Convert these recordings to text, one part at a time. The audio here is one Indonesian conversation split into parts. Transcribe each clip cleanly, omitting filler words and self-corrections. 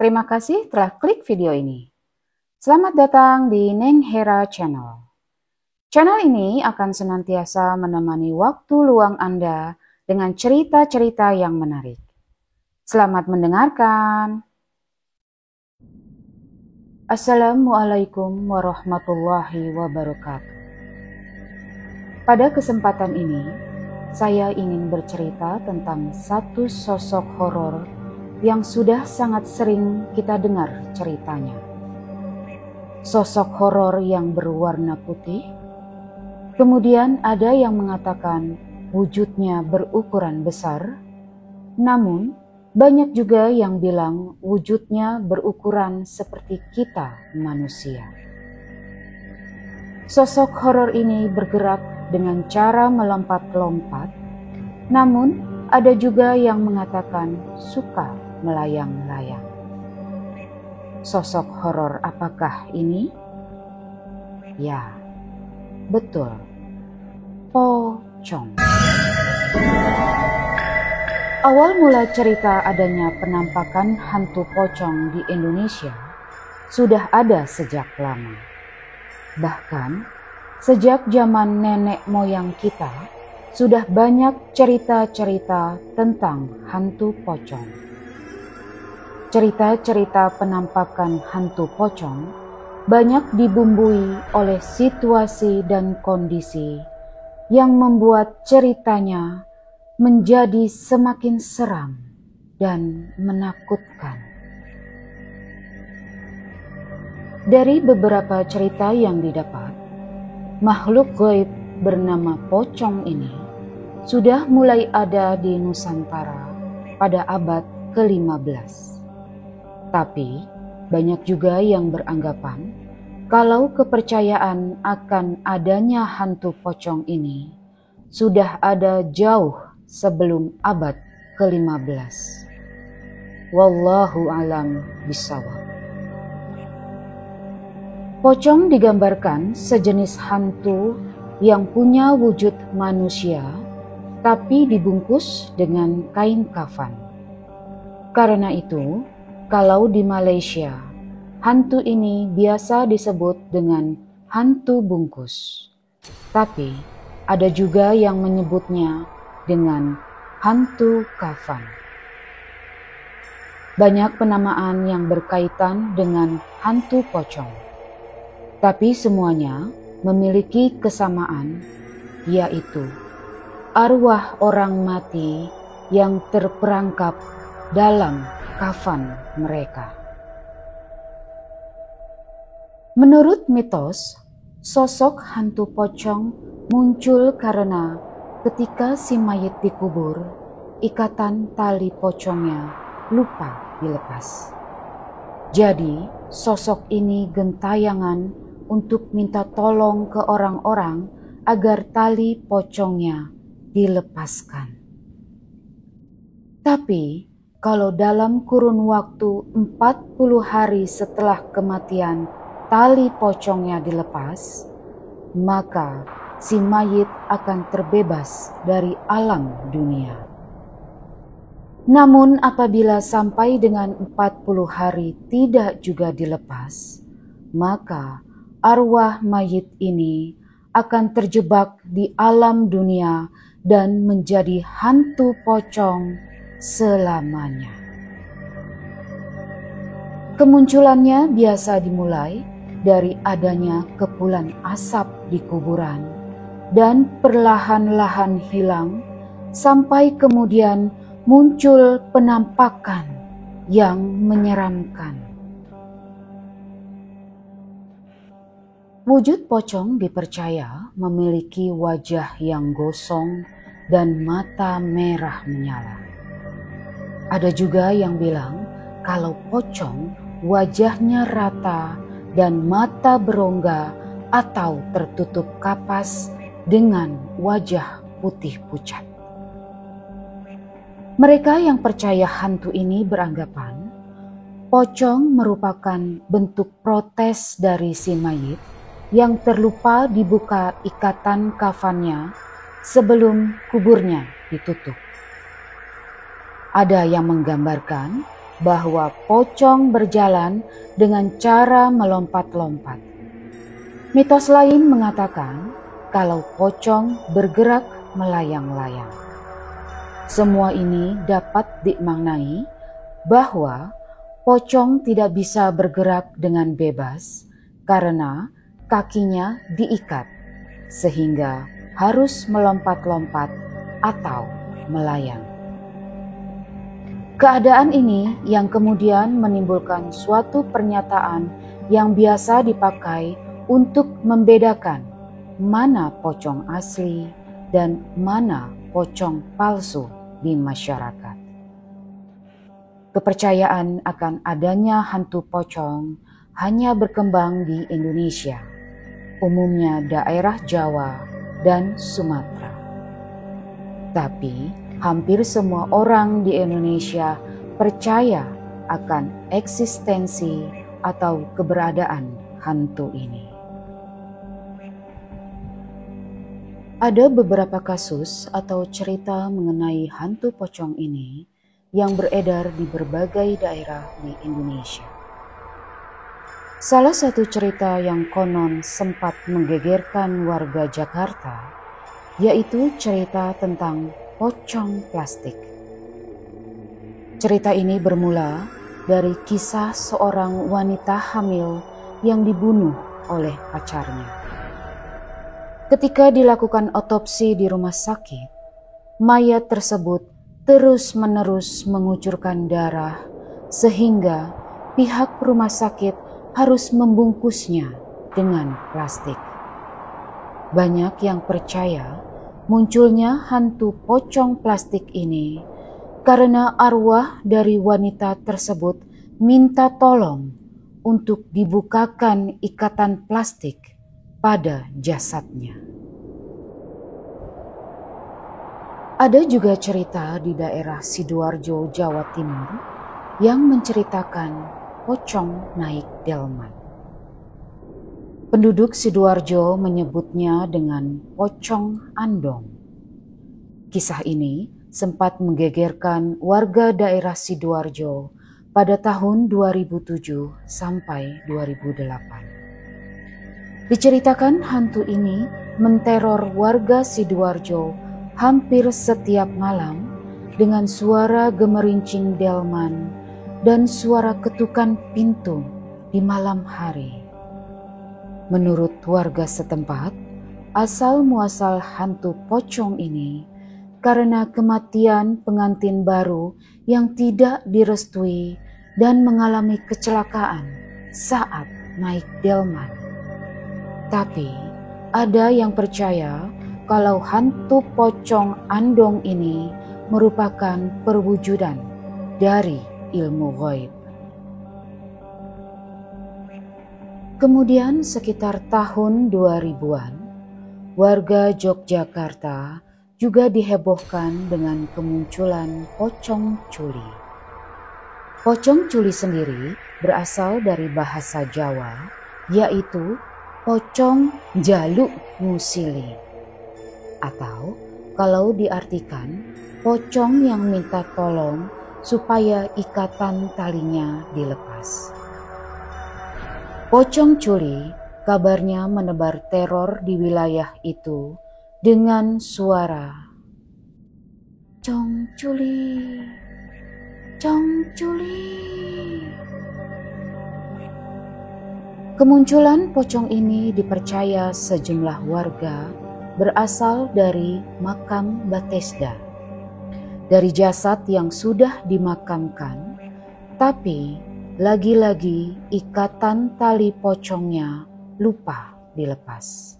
Terima kasih telah klik video ini. Selamat datang di Neng Hera Channel. Channel ini akan senantiasa menemani waktu luang Anda dengan cerita-cerita yang menarik. Selamat mendengarkan. Assalamualaikum warahmatullahi wabarakatuh. Pada kesempatan ini, saya ingin bercerita tentang satu sosok horor yang sudah sangat sering kita dengar ceritanya. Sosok horor yang berwarna putih, kemudian ada yang mengatakan wujudnya berukuran besar, namun banyak juga yang bilang wujudnya berukuran seperti kita manusia. Sosok horor ini bergerak dengan cara melompat-lompat, namun ada juga yang mengatakan suka melayang-layang. Sosok horor apakah ini? Ya, betul, pocong. Awal mula cerita adanya penampakan hantu pocong di Indonesia sudah ada sejak lama. Bahkan sejak zaman nenek moyang kita sudah banyak cerita-cerita tentang hantu pocong. Cerita-cerita penampakan hantu pocong banyak dibumbui oleh situasi dan kondisi yang membuat ceritanya menjadi semakin seram dan menakutkan. Dari beberapa cerita yang didapat, makhluk gaib bernama pocong ini sudah mulai ada di Nusantara pada abad ke-15. Tapi banyak juga yang beranggapan kalau kepercayaan akan adanya hantu pocong ini sudah ada jauh sebelum abad ke-15. Wallahu a'lam bishawab. Pocong digambarkan sejenis hantu yang punya wujud manusia tapi dibungkus dengan kain kafan. Karena itu, kalau di Malaysia, hantu ini biasa disebut dengan hantu bungkus. Tapi ada juga yang menyebutnya dengan hantu kafan. Banyak penamaan yang berkaitan dengan hantu pocong. Tapi semuanya memiliki kesamaan, yaitu arwah orang mati yang terperangkap dalam kafan mereka. Menurut mitos, sosok hantu pocong muncul karena ketika si mayit dikubur, ikatan tali pocongnya lupa dilepas. Jadi, sosok ini gentayangan untuk minta tolong ke orang-orang agar tali pocongnya dilepaskan. Tapi, kalau dalam kurun waktu 40 hari setelah kematian tali pocongnya dilepas, maka si mayit akan terbebas dari alam dunia. Namun apabila sampai dengan 40 hari tidak juga dilepas, maka arwah mayit ini akan terjebak di alam dunia dan menjadi hantu pocong selamanya. Kemunculannya biasa dimulai dari adanya kepulan asap di kuburan dan perlahan-lahan hilang sampai kemudian muncul penampakan yang menyeramkan. Wujud pocong dipercaya memiliki wajah yang gosong dan mata merah menyala. Ada juga yang bilang kalau pocong wajahnya rata dan mata berongga atau tertutup kapas dengan wajah putih pucat. Mereka yang percaya hantu ini beranggapan pocong merupakan bentuk protes dari si mayit yang terlupa dibuka ikatan kafannya sebelum kuburnya ditutup. Ada yang menggambarkan bahwa pocong berjalan dengan cara melompat-lompat. Mitos lain mengatakan kalau pocong bergerak melayang-layang. Semua ini dapat dimaknai bahwa pocong tidak bisa bergerak dengan bebas karena kakinya diikat, sehingga harus melompat-lompat atau melayang. Keadaan ini yang kemudian menimbulkan suatu pernyataan yang biasa dipakai untuk membedakan mana pocong asli dan mana pocong palsu di masyarakat. Kepercayaan akan adanya hantu pocong hanya berkembang di Indonesia, umumnya daerah Jawa dan Sumatera. Tapi hampir semua orang di Indonesia percaya akan eksistensi atau keberadaan hantu ini. Ada beberapa kasus atau cerita mengenai hantu pocong ini yang beredar di berbagai daerah di Indonesia. Salah satu cerita yang konon sempat menggegerkan warga Jakarta, yaitu cerita tentang pocong plastik. Cerita ini bermula dari kisah seorang wanita hamil yang dibunuh oleh pacarnya. Ketika dilakukan otopsi di rumah sakit, mayat tersebut terus-menerus mengucurkan darah sehingga pihak rumah sakit harus membungkusnya dengan plastik. Banyak yang percaya munculnya hantu pocong plastik ini karena arwah dari wanita tersebut minta tolong untuk dibukakan ikatan plastik pada jasadnya. Ada juga cerita di daerah Sidoarjo, Jawa Timur yang menceritakan pocong naik delman. Penduduk Sidoarjo menyebutnya dengan pocong andong. Kisah ini sempat menggegerkan warga daerah Sidoarjo pada tahun 2007 sampai 2008. Diceritakan hantu ini menteror warga Sidoarjo hampir setiap malam dengan suara gemerincing delman dan suara ketukan pintu di malam hari. Menurut warga setempat, asal muasal hantu pocong ini karena kematian pengantin baru yang tidak direstui dan mengalami kecelakaan saat naik delman. Tapi ada yang percaya kalau hantu pocong andong ini merupakan perwujudan dari ilmu gaib. Kemudian sekitar tahun 2000-an, warga Yogyakarta juga dihebohkan dengan kemunculan pocong culi. Pocong culi sendiri berasal dari bahasa Jawa, yaitu pocong jaluk ngusili. Atau kalau diartikan, pocong yang minta tolong supaya ikatan talinya dilepas. Pocong culi kabarnya menebar teror di wilayah itu dengan suara cong culi, cong culi. Kemunculan pocong ini dipercaya sejumlah warga berasal dari makam Bethesda, dari jasad yang sudah dimakamkan, tapi lagi-lagi ikatan tali pocongnya lupa dilepas.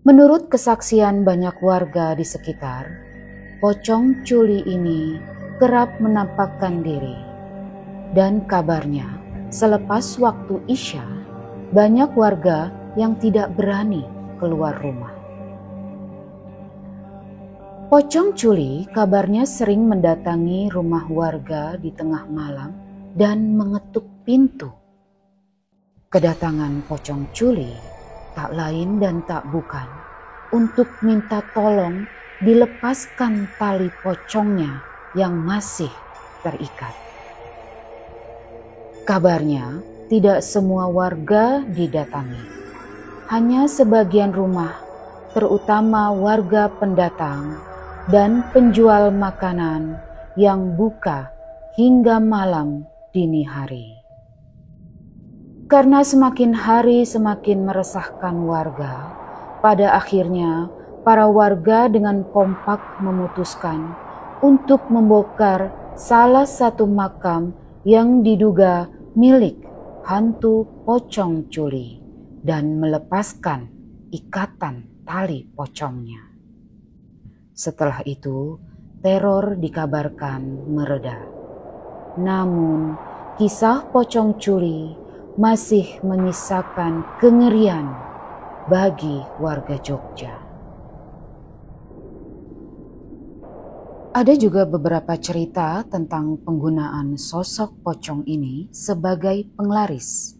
Menurut kesaksian banyak warga di sekitar, pocong culi ini kerap menampakkan diri, dan kabarnya selepas waktu Isya banyak warga yang tidak berani keluar rumah. Pocong culi kabarnya sering mendatangi rumah warga di tengah malam dan mengetuk pintu. Kedatangan pocong culi tak lain dan tak bukan untuk minta tolong dilepaskan tali pocongnya yang masih terikat. Kabarnya, tidak semua warga didatangi. Hanya sebagian rumah, terutama warga pendatang dan penjual makanan yang buka hingga malam dini hari. Karena semakin hari semakin meresahkan warga, pada akhirnya para warga dengan kompak memutuskan untuk membongkar salah satu makam yang diduga milik hantu pocong culi dan melepaskan ikatan tali pocongnya. Setelah itu, teror dikabarkan mereda. Namun, kisah pocong culi masih menyisakan kengerian bagi warga Jogja. Ada juga beberapa cerita tentang penggunaan sosok pocong ini sebagai penglaris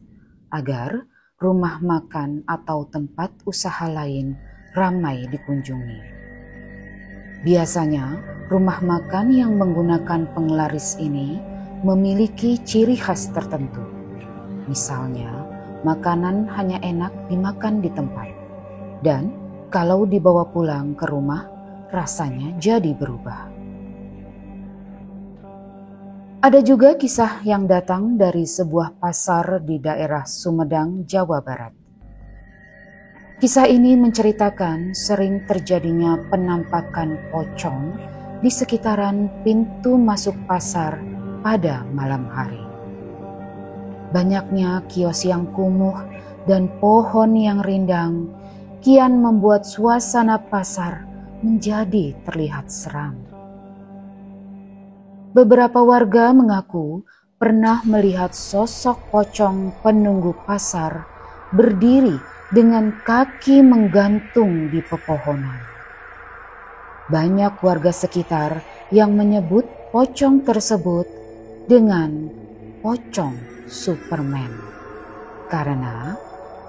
agar rumah makan atau tempat usaha lain ramai dikunjungi. Biasanya, rumah makan yang menggunakan penglaris ini memiliki ciri khas tertentu. Misalnya, makanan hanya enak dimakan di tempat, dan kalau dibawa pulang ke rumah, rasanya jadi berubah. Ada juga kisah yang datang dari sebuah pasar di daerah Sumedang, Jawa Barat. Kisah ini menceritakan sering terjadinya penampakan pocong di sekitaran pintu masuk pasar pada malam hari. Banyaknya kios yang kumuh dan pohon yang rindang kian membuat suasana pasar menjadi terlihat seram. Beberapa warga mengaku pernah melihat sosok pocong penunggu pasar berdiri dengan kaki menggantung di pepohonan. Banyak warga sekitar yang menyebut pocong tersebut dengan pocong Superman, karena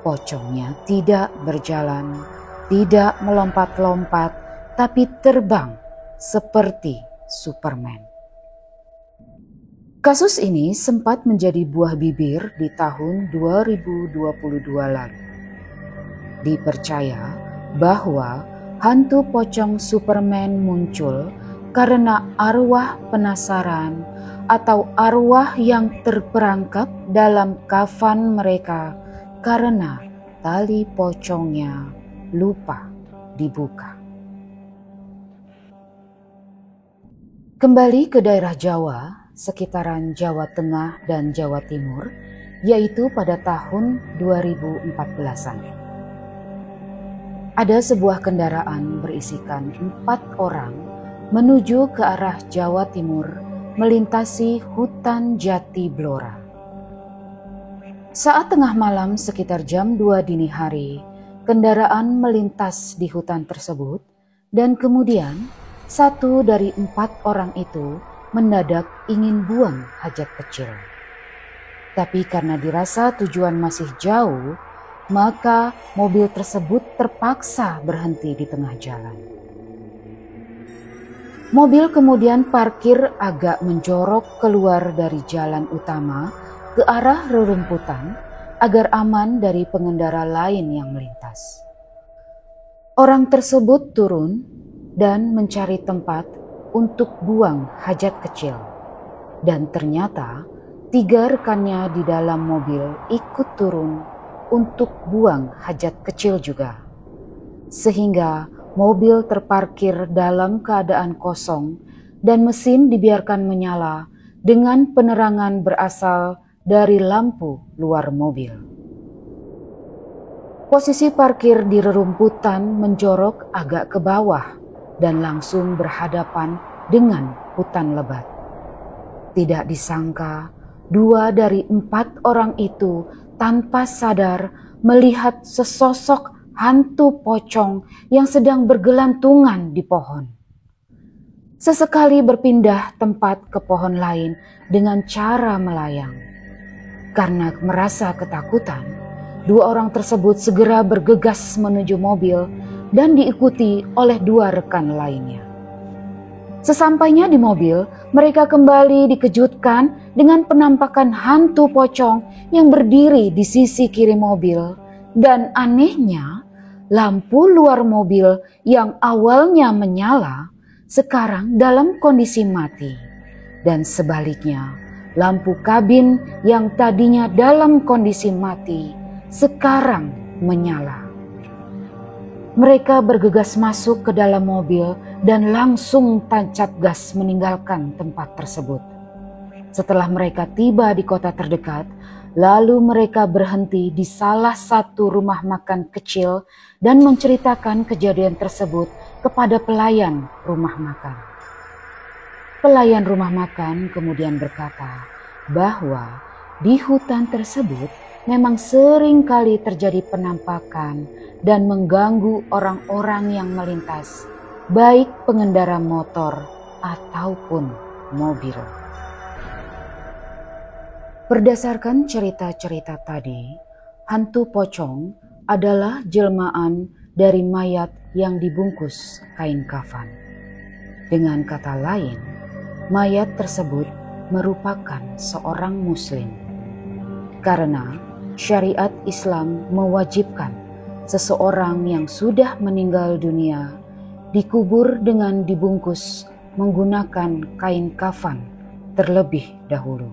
pocongnya tidak berjalan, tidak melompat-lompat, tapi terbang seperti Superman. Kasus ini sempat menjadi buah bibir di tahun 2022 lalu. Dipercaya bahwa hantu pocong Superman muncul karena arwah penasaran atau arwah yang terperangkap dalam kafan mereka karena tali pocongnya lupa dibuka. Kembali ke daerah Jawa, sekitaran Jawa Tengah dan Jawa Timur, yaitu pada tahun 2014-an. Ada sebuah kendaraan berisikan 4 orang menuju ke arah Jawa Timur melintasi hutan Jati Blora. Saat tengah malam sekitar jam 2 dini hari, kendaraan melintas di hutan tersebut dan kemudian 1 dari 4 orang itu mendadak ingin buang hajat kecil. Tapi karena dirasa tujuan masih jauh, maka mobil tersebut terpaksa berhenti di tengah jalan. Mobil kemudian parkir agak menjorok keluar dari jalan utama ke arah rerumputan agar aman dari pengendara lain yang melintas. Orang tersebut turun dan mencari tempat untuk buang hajat kecil. Dan ternyata 3 rekannya di dalam mobil ikut turun untuk buang hajat kecil juga. Sehingga mobil terparkir dalam keadaan kosong dan mesin dibiarkan menyala dengan penerangan berasal dari lampu luar mobil. Posisi parkir di rerumputan menjorok agak ke bawah dan langsung berhadapan dengan hutan lebat. Tidak disangka 2 dari 4 orang itu tanpa sadar melihat sesosok hantu pocong yang sedang bergelantungan di pohon. Sesekali berpindah tempat ke pohon lain dengan cara melayang. Karena merasa ketakutan, 2 orang tersebut segera bergegas menuju mobil dan diikuti oleh 2 rekan lainnya. Sesampainya di mobil, Mereka kembali dikejutkan dengan penampakan hantu pocong yang berdiri di sisi kiri mobil. Dan anehnya, lampu luar mobil yang awalnya menyala sekarang dalam kondisi mati. Dan sebaliknya, lampu kabin yang tadinya dalam kondisi mati sekarang menyala. Mereka bergegas masuk ke dalam mobil dan langsung tancap gas meninggalkan tempat tersebut. Setelah mereka tiba di kota terdekat, lalu mereka berhenti di salah satu rumah makan kecil dan menceritakan kejadian tersebut kepada pelayan rumah makan. Pelayan rumah makan kemudian berkata bahwa di hutan tersebut memang sering kali terjadi penampakan dan mengganggu orang-orang yang melintas, baik pengendara motor ataupun mobil. Berdasarkan cerita-cerita tadi, hantu pocong adalah jelmaan dari mayat yang dibungkus kain kafan. Dengan kata lain, mayat tersebut merupakan seorang muslim. Karena syariat Islam mewajibkan seseorang yang sudah meninggal dunia dikubur dengan dibungkus menggunakan kain kafan terlebih dahulu.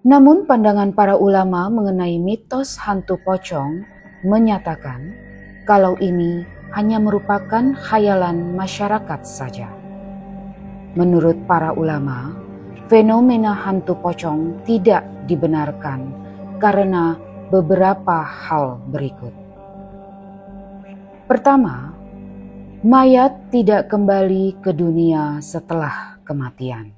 Namun pandangan para ulama mengenai mitos hantu pocong menyatakan kalau ini hanya merupakan khayalan masyarakat saja. Menurut para ulama, fenomena hantu pocong tidak dibenarkan karena beberapa hal berikut. Pertama, mayat tidak kembali ke dunia setelah kematian.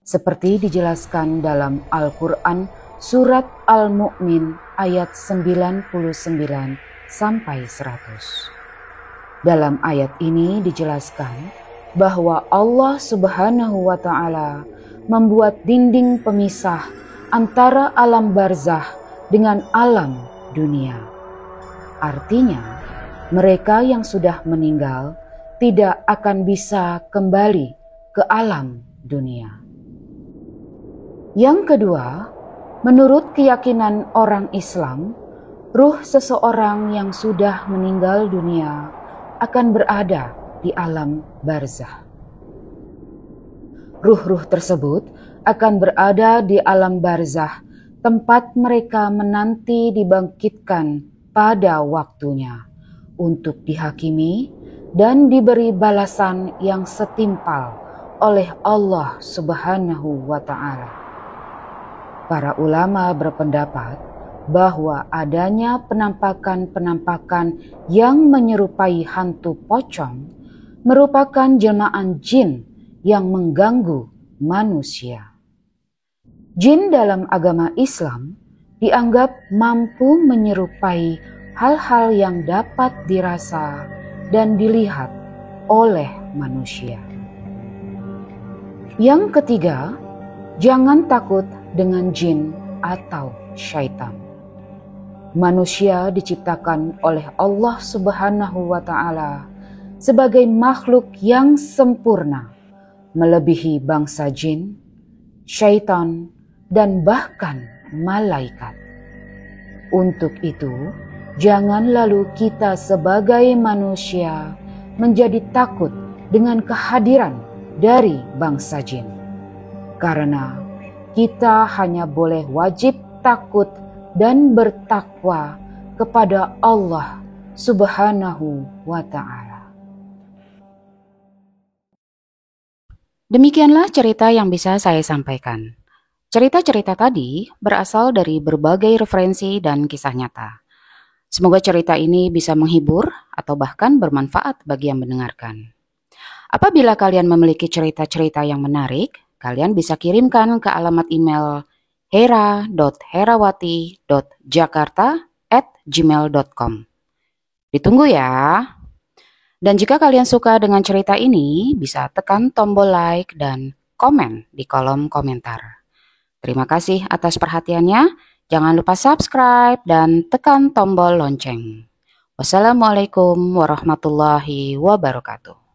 Seperti dijelaskan dalam Al-Quran surat Al-Mu'min ayat 99 sampai 100. Dalam ayat ini dijelaskan bahwa Allah Subhanahu wa Ta'ala membuat dinding pemisah antara alam barzah dengan alam dunia. Artinya, mereka yang sudah meninggal tidak akan bisa kembali ke alam dunia. Yang kedua, menurut keyakinan orang Islam, ruh seseorang yang sudah meninggal dunia akan berada di alam barzah. Ruh-ruh tersebut akan berada di alam barzah, tempat mereka menanti dibangkitkan pada waktunya untuk dihakimi dan diberi balasan yang setimpal oleh Allah Subhanahu wa Ta'ala. Para ulama berpendapat bahwa adanya penampakan-penampakan yang menyerupai hantu pocong merupakan jelmaan jin yang mengganggu manusia. Jin dalam agama Islam dianggap mampu menyerupai hal-hal yang dapat dirasa dan dilihat oleh manusia. Yang ketiga, jangan takut dengan jin atau syaitan. Manusia diciptakan oleh Allah Subhanahu wa Ta'ala sebagai makhluk yang sempurna, melebihi bangsa jin, syaitan, dan bahkan malaikat. Untuk itu, jangan lalu kita sebagai manusia menjadi takut dengan kehadiran dari bangsa jin. Karena kita hanya boleh wajib takut dan bertakwa kepada Allah Subhanahu wa Ta'ala. Demikianlah cerita yang bisa saya sampaikan. Cerita-cerita tadi berasal dari berbagai referensi dan kisah nyata. Semoga cerita ini bisa menghibur atau bahkan bermanfaat bagi yang mendengarkan. Apabila kalian memiliki cerita-cerita yang menarik, kalian bisa kirimkan ke alamat email hera.herawati.jakarta@gmail.com. Ditunggu ya. Dan jika kalian suka dengan cerita ini, bisa tekan tombol like dan komen di kolom komentar. Terima kasih atas perhatiannya. Jangan lupa subscribe dan tekan tombol lonceng. Wassalamualaikum warahmatullahi wabarakatuh.